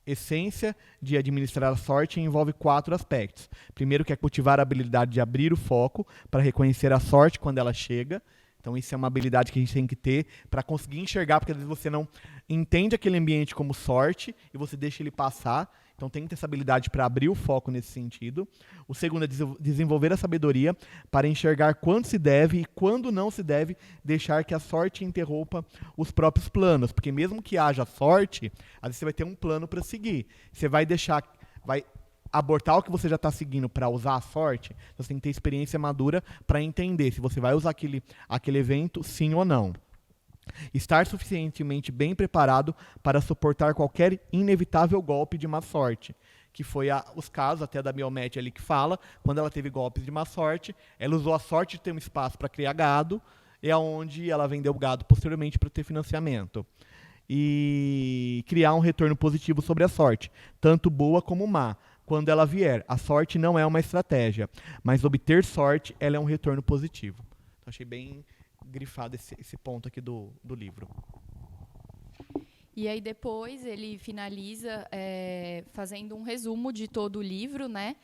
essência de administrar a sorte envolve 4 aspectos. Primeiro, que é cultivar a habilidade de abrir o foco para reconhecer a sorte quando ela chega. Então isso é uma habilidade que a gente tem que ter para conseguir enxergar, porque às vezes você não entende aquele ambiente como sorte e você deixa ele passar. Então tem que ter essa habilidade para abrir o foco nesse sentido. O segundo é desenvolver a sabedoria para enxergar quando se deve e quando não se deve deixar que a sorte interrompa os próprios planos. Porque mesmo que haja sorte, às vezes você vai ter um plano para seguir. Você vai abortar o que você já está seguindo para usar a sorte. Você tem que ter experiência madura para entender se você vai usar aquele evento, sim ou não. Estar suficientemente bem preparado para suportar qualquer inevitável golpe de má sorte, que foi os casos até da Biomet ali que fala, quando ela teve golpes de má sorte, ela usou a sorte de ter um espaço para criar gado, e aonde ela vendeu o gado posteriormente para ter financiamento. E criar um retorno positivo sobre a sorte, tanto boa como má. Quando ela vier, a sorte não é uma estratégia, mas obter sorte, ela é um retorno positivo. Então, achei bem grifado esse ponto aqui do livro. E aí depois ele finaliza fazendo um resumo de todo o livro, né?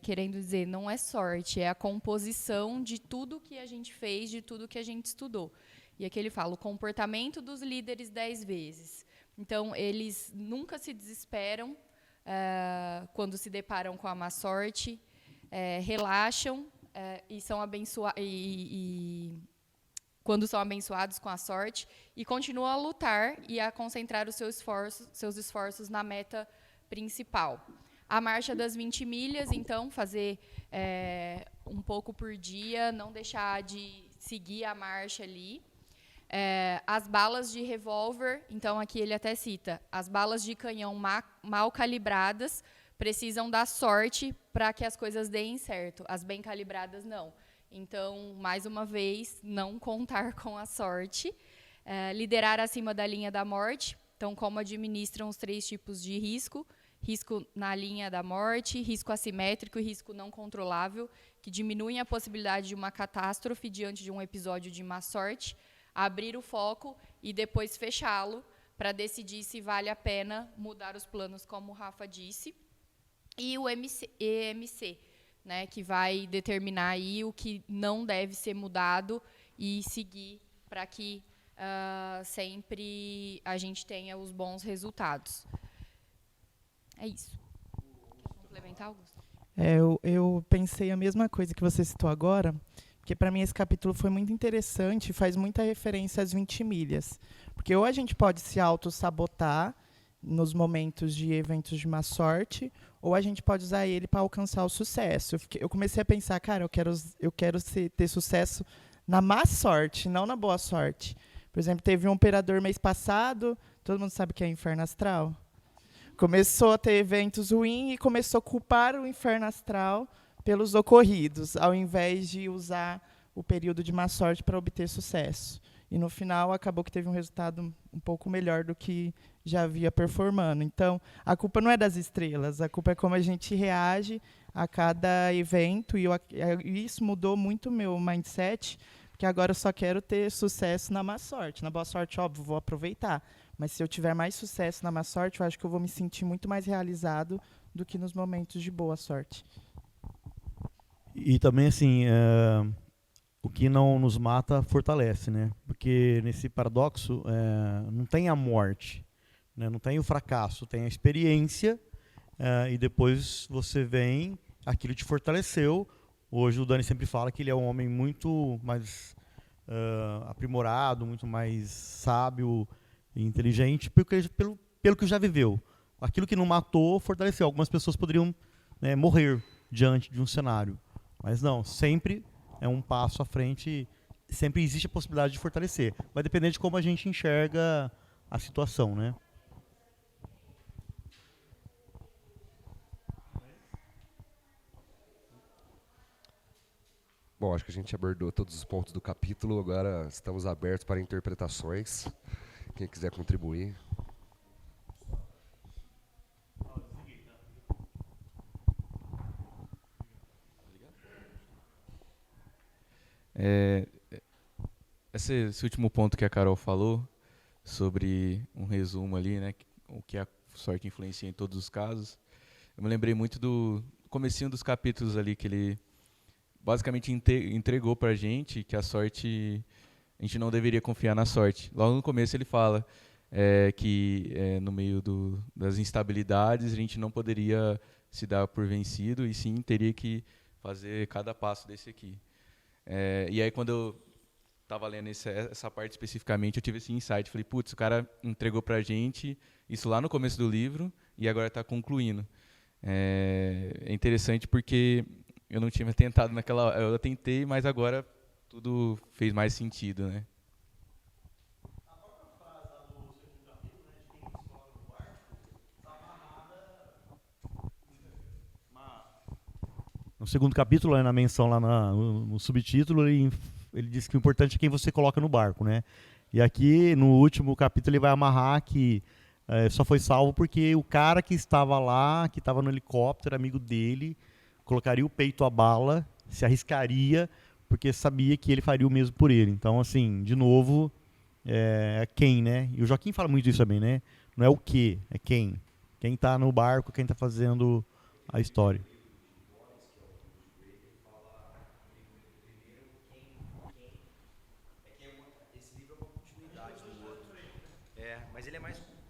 Querendo dizer, não é sorte, é a composição de tudo que a gente fez, de tudo que a gente estudou. E aqui ele fala o comportamento dos líderes 10 vezes. Então, eles nunca se desesperam quando se deparam com a má sorte, relaxam e são abençoados. Quando são abençoados com a sorte, e continuam a lutar e a concentrar os seus esforços na meta principal. A marcha das 20 milhas, então, fazer um pouco por dia, não deixar de seguir a marcha ali. As balas de revólver, então aqui ele até cita, as balas de canhão mal calibradas precisam da sorte para que as coisas deem certo, as bem calibradas não. Então, mais uma vez, não contar com a sorte. Liderar acima da linha da morte. Então, como administram os 3 tipos de risco. Risco na linha da morte, risco assimétrico e risco não controlável, que diminuem a possibilidade de uma catástrofe diante de um episódio de má sorte. Abrir o foco e depois fechá-lo para decidir se vale a pena mudar os planos, como o Rafa disse. E o EMC, né, que vai determinar aí o que não deve ser mudado e seguir para que sempre a gente tenha os bons resultados. É isso. Complementar, Augusto? Eu pensei a mesma coisa que você citou agora, porque para mim esse capítulo foi muito interessante e faz muita referência às 20 milhas. Porque ou a gente pode se auto-sabotar nos momentos de eventos de má sorte, ou a gente pode usar ele para alcançar o sucesso. Eu comecei a pensar, cara, eu quero ter sucesso na má sorte, não na boa sorte. Por exemplo, teve um operador mês passado, todo mundo sabe que é Inferno Astral? Começou a ter eventos ruins e começou a culpar o Inferno Astral pelos ocorridos, ao invés de usar o período de má sorte para obter sucesso. E no final acabou que teve um resultado um pouco melhor do que já havia performando. Então, a culpa não é das estrelas, a culpa é como a gente reage a cada evento. E isso mudou muito o meu mindset, porque agora eu só quero ter sucesso na má sorte. Na boa sorte, óbvio, vou aproveitar. Mas se eu tiver mais sucesso na má sorte, eu acho que eu vou me sentir muito mais realizado do que nos momentos de boa sorte. E também, assim, o que não nos mata fortalece, né? Porque nesse paradoxo não tem a morte, né? Não tem o fracasso, tem a experiência, e depois você vem, aquilo te fortaleceu. Hoje o Dani sempre fala que ele é um homem muito mais aprimorado, muito mais sábio e inteligente, pelo que já viveu. Aquilo que não matou, fortaleceu. Algumas pessoas poderiam, né, morrer diante de um cenário. Mas não, sempre é um passo à frente, sempre existe a possibilidade de fortalecer. Vai depender de como a gente enxerga a situação, né? Bom, acho que a gente abordou todos os pontos do capítulo, agora estamos abertos para interpretações. Quem quiser contribuir. Esse último ponto que a Carol falou, sobre um resumo ali, né, o que a sorte influencia em todos os casos, eu me lembrei muito do comecinho dos capítulos ali, que ele basicamente entregou pra gente que a sorte, a gente não deveria confiar na sorte. Logo no começo ele fala que no meio das instabilidades a gente não poderia se dar por vencido e sim teria que fazer cada passo desse aqui. E aí quando eu estava lendo essa parte especificamente, eu tive esse insight, falei, putz, o cara entregou pra gente isso lá no começo do livro e agora está concluindo. É interessante porque eu não tinha tentado naquela hora, eu tentei, mas agora tudo fez mais sentido, né? No segundo capítulo, na menção lá no subtítulo, ele diz que o importante é quem você coloca no barco, né? E aqui, no último capítulo, ele vai amarrar que só foi salvo porque o cara que estava lá, que estava no helicóptero, amigo dele, colocaria o peito à bala, se arriscaria, porque sabia que ele faria o mesmo por ele. Então, assim, de novo, quem, né? E o Joaquim fala muito isso também, né? Não é o que, é quem. Quem está no barco, quem está fazendo a história. Mas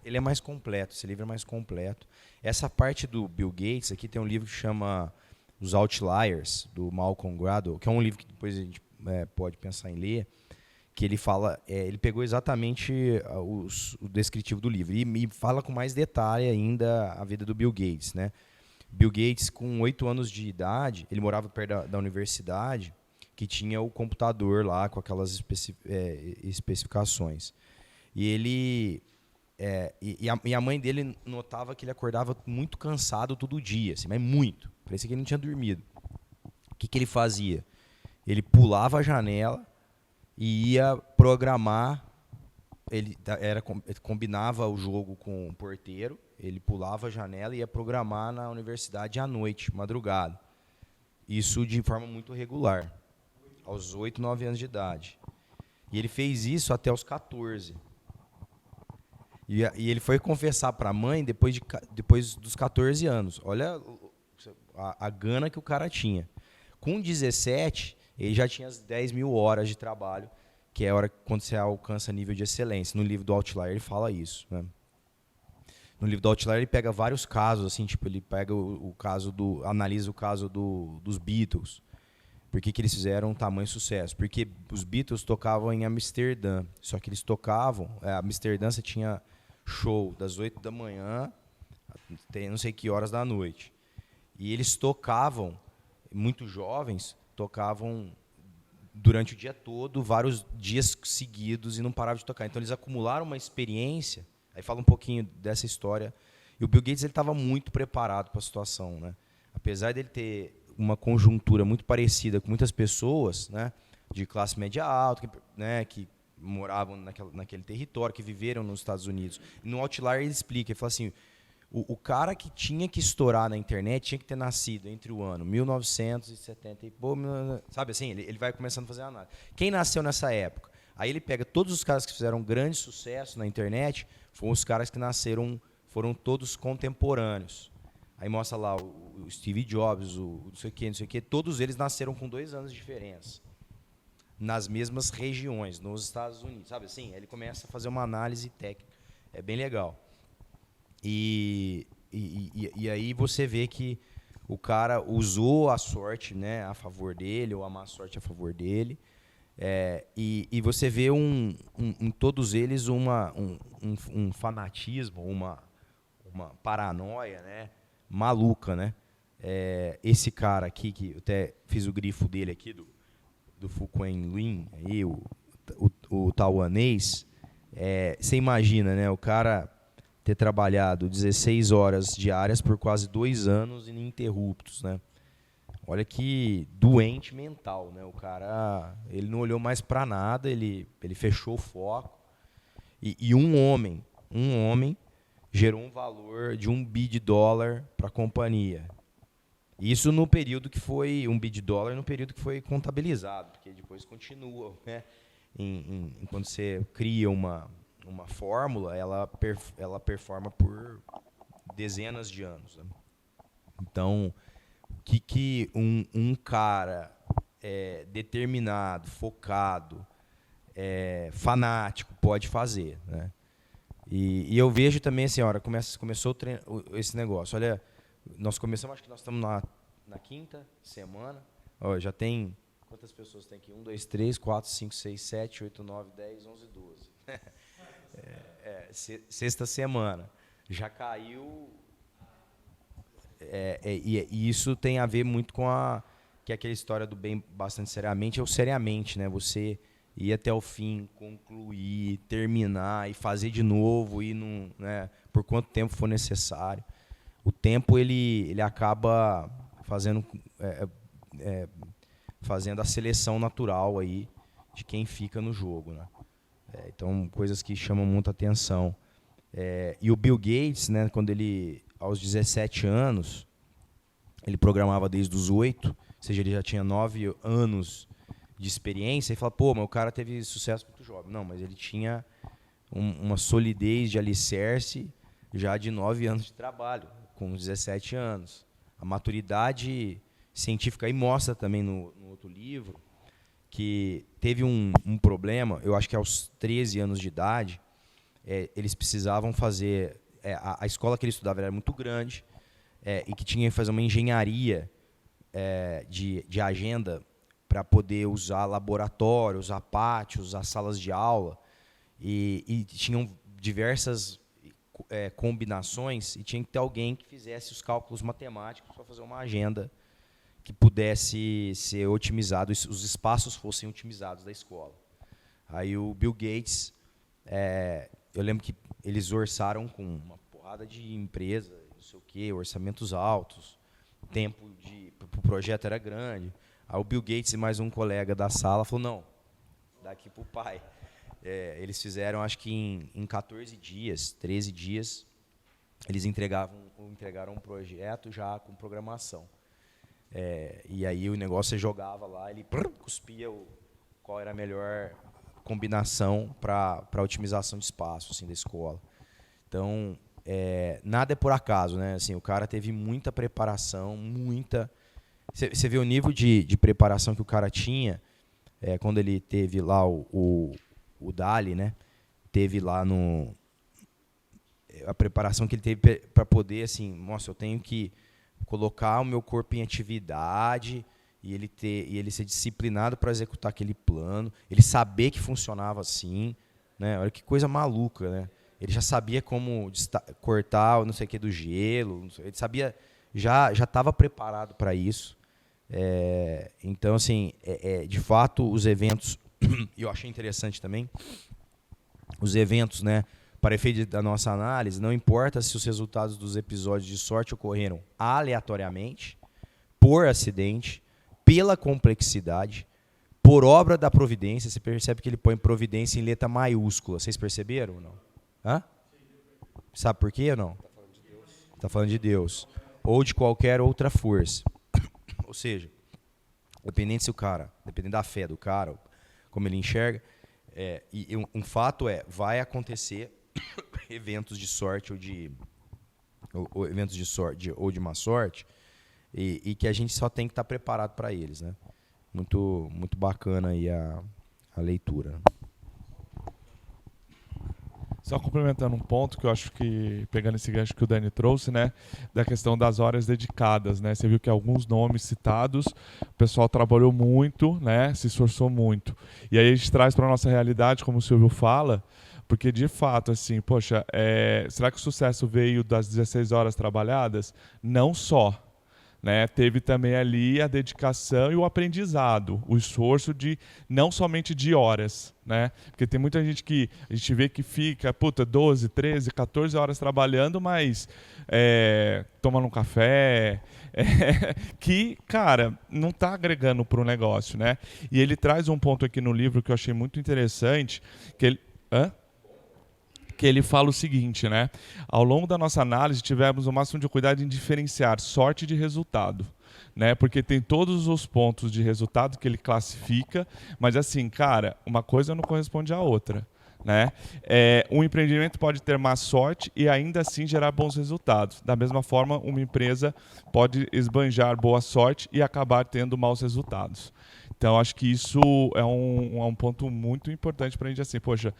ele é mais completo, esse livro é mais completo. Essa parte do Bill Gates, aqui tem um livro que chama Os Outliers, do Malcolm Gladwell, que é um livro que depois a gente pode pensar em ler, que ele fala, ele pegou exatamente o descritivo do livro e fala com mais detalhe ainda a vida do Bill Gates, né? Bill Gates, com 8 anos de idade, ele morava perto da universidade, que tinha o computador lá com aquelas especificações. E ele e a mãe dele notava que ele acordava muito cansado todo dia, assim, mas muito. Parecia que ele não tinha dormido. O que ele fazia? Ele pulava a janela e ia programar. Ele combinava o jogo com o porteiro. Ele pulava a janela e ia programar na universidade à noite, madrugada. Isso de forma muito regular, aos 8, 9 anos de idade. E ele fez isso até os 14. E ele foi confessar para a mãe depois dos 14 anos. Olha a gana que o cara tinha. Com 17, ele já tinha as 10 mil horas de trabalho, que é a hora quando você alcança nível de excelência. No livro do Outlier ele fala isso, né? no livro do Outlier ele pega vários casos, assim, tipo, ele pega analisa o caso dos Beatles. Por que eles fizeram um tamanho sucesso? Porque os Beatles tocavam em Amsterdã, só que eles tocavam, Amsterdã você tinha show das 8 da manhã até não sei que horas da noite. E eles tocavam, muito jovens, tocavam durante o dia todo, vários dias seguidos e não paravam de tocar. Então eles acumularam uma experiência. Aí fala um pouquinho dessa história. E o Bill Gates ele estava muito preparado para a situação, né? Apesar dele ter uma conjuntura muito parecida com muitas pessoas, né, de classe média alta, que moravam naquele território, que viveram nos Estados Unidos. No Outlier ele explica, ele fala assim, o cara que tinha que estourar na internet tinha que ter nascido entre o ano 1970 e pô, sabe assim, ele vai começando a fazer a análise. Quem nasceu nessa época? Aí ele pega todos os caras que fizeram grande sucesso na internet, foram os caras que nasceram, foram todos contemporâneos. Aí mostra lá o Steve Jobs, o não sei o quê, todos eles nasceram com 2 anos de diferença. Nas mesmas regiões, nos Estados Unidos, sabe assim? Ele começa a fazer uma análise técnica. É bem legal. E aí você vê que o cara usou a sorte, né, a favor dele, ou a má sorte a favor dele. E você vê em todos eles um fanatismo, uma paranoia, né, maluca, né? Esse cara aqui, que eu até fiz o grifo dele aqui, do Fuquan Nguyen, aí, o taiwanês, você imagina, né, o cara ter trabalhado 16 horas diárias por quase 2 anos ininterruptos, né? Olha que doente mental, né? O cara, ele não olhou mais para nada, ele fechou o foco. E um homem gerou um valor de $1 bilhão para a companhia. Isso no período que foi $1 bilhão, no período que foi contabilizado, porque depois continua, né? Quando você cria uma fórmula, ela performa por dezenas de anos, né? Então, o que um cara determinado, focado, fanático pode fazer, né? E eu vejo também assim, olha, começou esse negócio. Olha, nós começamos, acho que nós estamos na 5ª semana. Ó, já tem, quantas pessoas tem aqui? 1, 2, 3, 4, 5, 6, 7, 8, 9, 10, 11, 12. 6ª semana. Já caiu. E isso tem a ver muito com que é aquela história do bem bastante seriamente, é o seriamente, né? Você ir até o fim, concluir, terminar e fazer de novo, né, por quanto tempo for necessário. O tempo ele acaba fazendo a seleção natural aí de quem fica no jogo, né? Então, coisas que chamam muita atenção. E o Bill Gates, né, quando ele, aos 17 anos, ele programava desde os 8, ou seja, ele já tinha 9 anos de experiência, e fala, pô, mas o cara teve sucesso muito jovem. Não, mas ele tinha uma solidez de alicerce já de 9 anos de trabalho, com 17 anos. A maturidade científica aí mostra também no outro livro que teve um problema, eu acho que aos 13 anos de idade, eles precisavam fazer... a escola que ele estudava era muito grande, e que tinha que fazer uma engenharia de agenda para poder usar laboratórios, usar pátios, usar salas de aula, e tinham diversas combinações, e tinha que ter alguém que fizesse os cálculos matemáticos para fazer uma agenda que pudesse ser otimizado, os espaços fossem otimizados da escola. Aí o Bill Gates, eu lembro que eles orçaram com uma porrada de empresa, não sei o quê, orçamentos altos, o tempo para o projeto era grande. Aí o Bill Gates e mais um colega da sala falou, não, daqui para o pai. Eles fizeram, acho que em 14 dias, 13 dias, eles entregaram um projeto já com programação. E aí o negócio você jogava lá, ele cuspia qual era a melhor combinação para otimização de espaço assim, da escola. Então, nada é por acaso, né? Assim, o cara teve muita preparação, muita... Você vê o nível de preparação que o cara tinha quando ele teve lá o Dali, né? Teve lá a preparação que ele teve para poder, assim, nossa, eu tenho que colocar o meu corpo em atividade e ele ser disciplinado para executar aquele plano, ele saber que funcionava assim, né? Olha que coisa maluca, né? Ele já sabia como cortar, não sei o que, do gelo, ele sabia, já estava preparado para isso. Então, assim, de fato, os eventos, e eu achei interessante também, os eventos, né, para efeito da nossa análise, não importa se os resultados dos episódios de sorte ocorreram aleatoriamente, por acidente, pela complexidade, por obra da providência. Você percebe que ele põe providência em letra maiúscula. Vocês perceberam ou não? Hã? Sabe por quê ou não? Está falando de Deus. Ou de qualquer outra força. Ou seja, dependendo da fé do cara, como ele enxerga, e um fato vai acontecer eventos de sorte ou eventos de sorte ou de má sorte, e que a gente só tem que estar preparado para eles, né? Muito, muito bacana aí a leitura. Só complementando um ponto que eu acho que, pegando esse gancho que o Dani trouxe, né, da questão das horas dedicadas, né, você viu que alguns nomes citados, o pessoal trabalhou muito, né, se esforçou muito. E aí a gente traz para a nossa realidade, como o Silvio fala, porque de fato, assim, poxa, será que o sucesso veio das 16 horas trabalhadas? Não só. Né, teve também ali a dedicação e o aprendizado, o esforço de não somente de horas, né? Porque tem muita gente que a gente vê que fica 12, 13, 14 horas trabalhando, mas tomando um café, que, cara, não está agregando para o negócio, né? E ele traz um ponto aqui no livro que eu achei muito interessante, que ele fala o seguinte, né? Ao longo da nossa análise, tivemos o máximo de cuidado em diferenciar sorte de resultado, né? Porque tem todos os pontos de resultado que ele classifica, mas assim, cara, uma coisa não corresponde à outra, né? Um empreendimento pode ter má sorte e ainda assim gerar bons resultados. Da mesma forma, uma empresa pode esbanjar boa sorte e acabar tendo maus resultados. Então, acho que isso é um ponto muito importante para a gente, assim, poxa,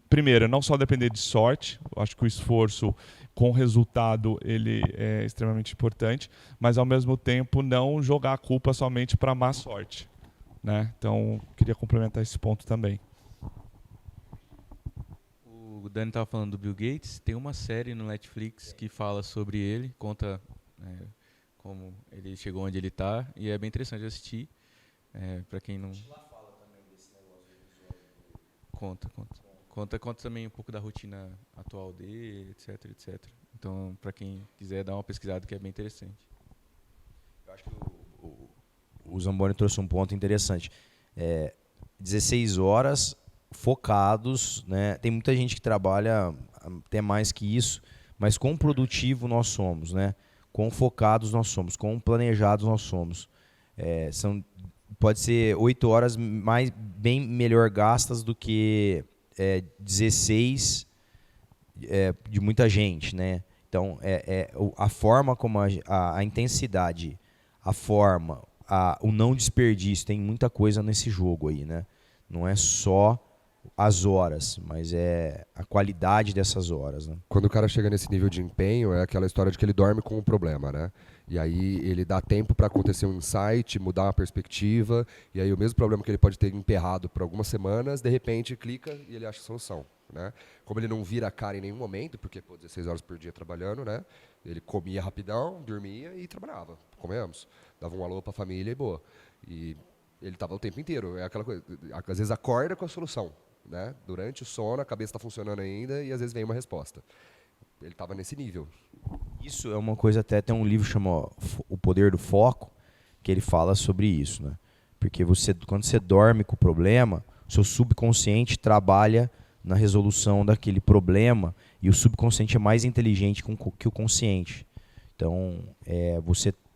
primeiro, não só depender de sorte, acho que o esforço com resultado ele é extremamente importante, mas, ao mesmo tempo, não jogar a culpa somente para a má sorte, né? Então, queria complementar esse ponto também. O Dani estava falando do Bill Gates, tem uma série no Netflix que fala sobre ele, conta como ele chegou onde ele está, e é bem interessante de assistir. Para quem não... Conta também um pouco da rotina atual dele, etc. Então, para quem quiser dar uma pesquisada, que é bem interessante. Eu acho que o Zamboni trouxe um ponto interessante. 16 horas focados, né? Tem muita gente que trabalha até mais que isso, mas quão produtivo nós somos, né? Quão focados nós somos, quão planejados nós somos. Pode ser 8 horas bem melhor gastas do que 16 de muita gente, né? Então, a forma como a intensidade, a forma, o não desperdício, tem muita coisa nesse jogo aí, né? Não é só as horas, mas é a qualidade dessas horas, né? Quando o cara chega nesse nível de empenho, é aquela história de que ele dorme com o problema, né? E aí ele dá tempo para acontecer um insight, mudar uma perspectiva, e aí o mesmo problema que ele pode ter emperrado por algumas semanas, de repente clica e ele acha a solução, né? Como ele não vira a cara em nenhum momento, porque 16 horas por dia trabalhando, né? Ele comia rapidão, dormia e trabalhava, comemos, dava um alô para a família e boa. E ele estava o tempo inteiro, é aquela coisa, às vezes acorda com a solução, né? Durante o sono a cabeça está funcionando ainda e às vezes vem uma resposta. Ele estava nesse nível. Isso é uma coisa, até tem um livro chamado O Poder do Foco, que ele fala sobre isso, né? Porque quando você dorme com o problema, o seu subconsciente trabalha na resolução daquele problema e o subconsciente é mais inteligente que o consciente. Então,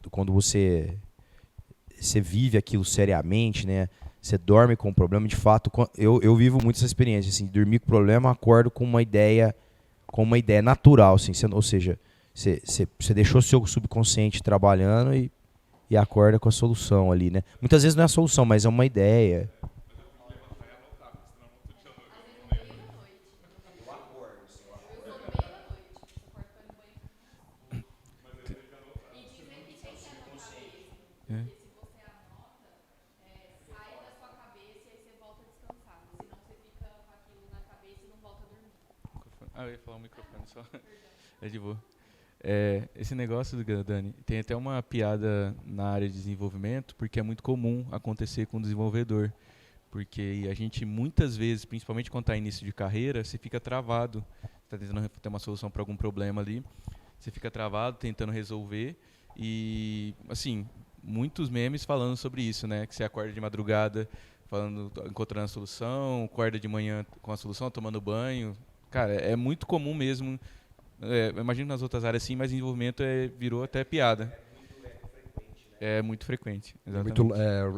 quando você vive aquilo seriamente, né? Você dorme com o problema, de fato, eu vivo muito essa experiência, assim, dormir com o problema, acordo com uma ideia natural, assim, ou seja, você deixou seu subconsciente trabalhando e acorda com a solução ali, né? Muitas vezes não é a solução, mas é uma ideia. eu ia falar o microfone só. É de boa. Esse negócio, Dani, tem até uma piada na área de desenvolvimento, porque é muito comum acontecer com o desenvolvedor. Porque a gente, muitas vezes, principalmente quando está início de carreira, você fica travado. Está tentando ter uma solução para algum problema ali. Você fica travado, tentando resolver. E, assim, muitos memes falando sobre isso, né? Que você acorda de madrugada encontrando a solução, acorda de manhã com a solução, tomando banho. Cara, é muito comum mesmo. Eu imagino nas outras áreas sim, mas desenvolvimento virou até piada. É muito frequente. Exatamente.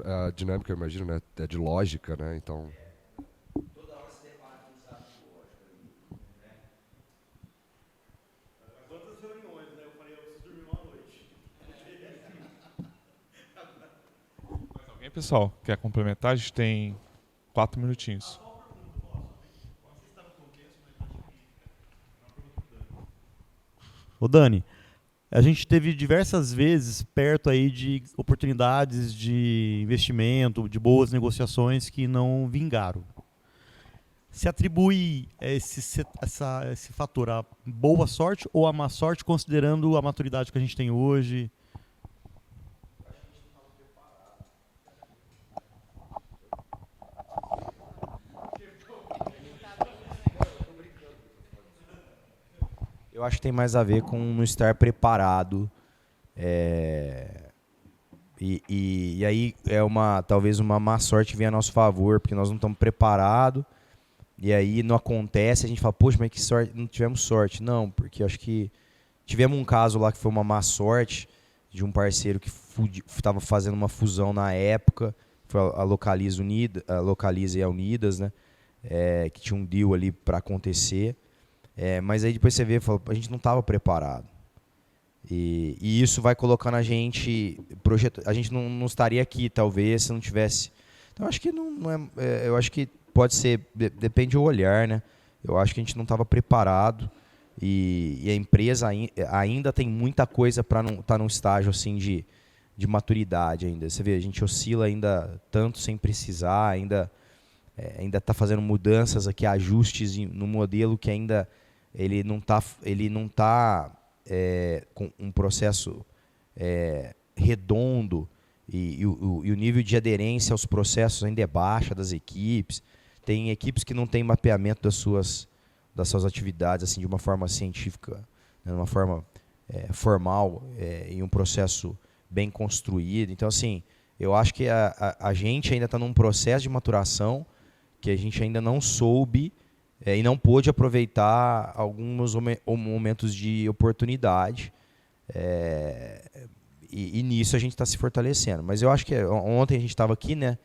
A dinâmica, eu imagino, né? É de lógica, né? Então. Toda hora se depara com um desafio lógico. Quantas reuniões, né? Eu falei, eu preciso dormir uma noite. Mais alguém, pessoal, quer complementar? A gente tem 4 minutinhos. Ô Dani, a gente teve diversas vezes perto aí de oportunidades de investimento, de boas negociações que não vingaram. Se atribui esse fator a boa sorte ou a má sorte, considerando a maturidade que a gente tem hoje? Eu acho que tem mais a ver com não estar preparado. E aí talvez uma má sorte venha a nosso favor, porque nós não estamos preparados. E aí não acontece, a gente fala, poxa, mas que sorte, não tivemos sorte. Não, porque eu acho que tivemos um caso lá que foi uma má sorte de um parceiro que estava fazendo uma fusão na época, foi a Localiza e a Unidas, né? Que tinha um deal ali para acontecer. Mas aí depois você vê, a gente não estava preparado. E isso vai colocando a gente... A gente não estaria aqui, talvez, se não tivesse... Então, eu acho que eu acho que pode ser... Depende do olhar, né? Eu acho que a gente não estava preparado. E a empresa ainda tem muita coisa para não estar num estágio assim de maturidade ainda. Você vê, a gente oscila ainda tanto sem precisar, ainda está fazendo mudanças aqui, ajustes no modelo que ainda... Ele não tá com um processo redondo e o nível de aderência aos processos ainda é baixa das equipes. Tem equipes que não têm mapeamento das suas atividades assim, de uma forma científica, né, de uma forma formal, em um processo bem construído. Então, assim, eu acho que a gente ainda está num processo de maturação que a gente ainda não soube e não pôde aproveitar alguns momentos de oportunidade. E nisso a gente está se fortalecendo. Mas eu acho que ontem a gente estava aqui, né?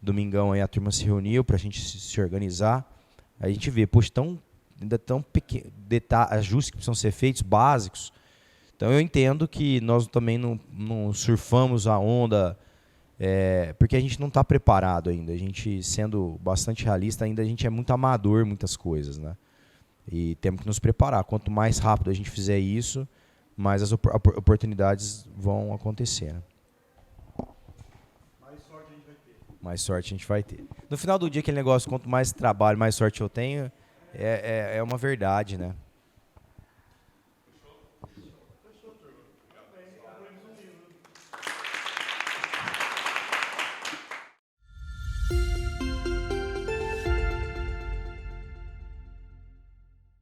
Domingão aí a turma se reuniu para a gente se organizar. A gente vê, poxa, ainda tão pequeno, ajustes que precisam ser feitos, básicos. Então eu entendo que nós também não surfamos a onda, porque a gente não está preparado ainda. A gente, sendo bastante realista, ainda a gente é muito amador em muitas coisas, né? E temos que nos preparar. Quanto mais rápido a gente fizer isso, mais as oportunidades vão acontecer, né? Mais sorte a gente vai ter. No final do dia, aquele negócio, quanto mais trabalho, mais sorte eu tenho, é uma verdade, né?